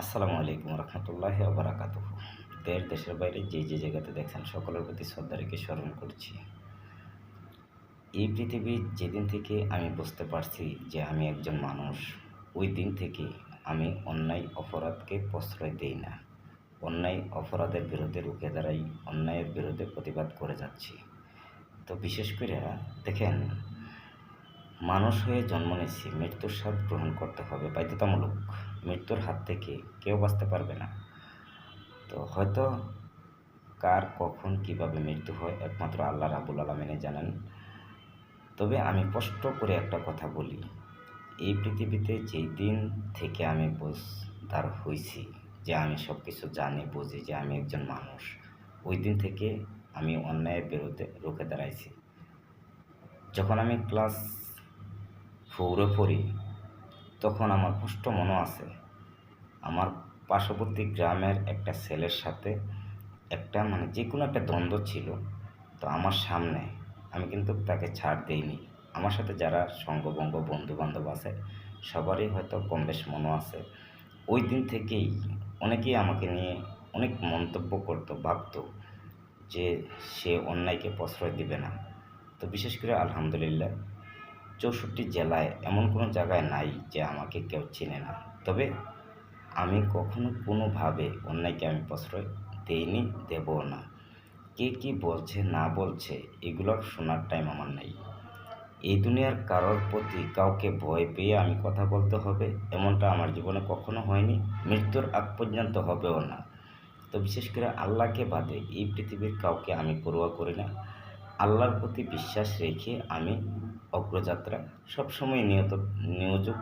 আসসালামু আলাইকুম রহমতুল্লাহি ওয়া বারাকাতুহু। দেশের বাইরে যে জায়গাতে দেখছেন সকলের প্রতি শ্রদ্ধা রেখে স্মরণ করছি। এই পৃথিবীর যেদিন থেকে আমি বুঝতে পারছি যে আমি একজন মানুষ, ওই দিন থেকে আমি অন্যায় অপরাধকে প্রশ্রয় দেই না। অন্যায় অপরাধের বিরুদ্ধে রুখে দাঁড়াই, অন্যায়ের বিরুদ্ধে প্রতিবাদ করে যাচ্ছি। তো বিশেষ করে দেখেন, মানুষ হয়ে জন্ম নিচ্ছি, মৃত্যুর স্বাদ গ্রহণ করতে হবে বাধ্যতামূলক। মৃত্যুর হাত থেকে কেউ বাঁচতে পারবে না। তো হয়তো কার কখন কিভাবে মৃত্যু হয় একমাত্র আল্লাহ রাব্বুল আলামিনই জানেন। তবে আমি স্পষ্ট করে একটা কথা বলি, এই পৃথিবীতে যেই দিন থেকে আমি বুঝদার হইছি যে আমি সব কিছু জানি বুঝি যে আমি একজন মানুষ, ওই দিন থেকে আমি অন্যায়ের বিরুদ্ধে রুখে দাঁড়াইছি। যখন আমি ক্লাস 4-এ পড়ি, তখন আমার স্পষ্ট মনে আছে, আমার পার্শ্ববর্তী গ্রামের একটা ছেলের সাথে একটা যে কোনো একটা দ্বন্দ্ব ছিল। তো আমার সামনে আমি কিন্তু তাকে ছাড় দেইনি। আমার সাথে যারা সঙ্গবঙ্গ বন্ধু-বান্ধব আছে, সবারই হয়তো কম বেশ মনে আছে। ওই দিন থেকেই অনেকেই আমাকে নিয়ে অনেক মন্তব্য করতো, ভাবতো যে সে অন্যায়কে প্রশ্রয় দিবে না। তো বিশেষ করে আলহামদুলিল্লাহ 64 জেলায় এমন কোনো জায়গায় নাই যে আমাকে কেউ চেনে না। তবে আমি কখনো কোনোভাবে অন্যায়কে আমি প্রশ্রয় দেইনি, দেবও না। কে কী বলছে না বলছে এগুলোর শোনার টাইম আমার নেই। এই দুনিয়ার কারোর প্রতি কাউকে ভয় পেয়ে আমি কথা বলতে হবে এমনটা আমার জীবনে কখনো হয়নি, মৃত্যুর আগ পর্যন্ত হবেও না। তো বিশেষ করে আল্লাহকে বাদে এই পৃথিবীর কাউকে আমি পরোয়া করি না। আল্লাহর প্রতি বিশ্বাস রেখে আমি অগ্রযাত্রা সবসময় নিয়োজিত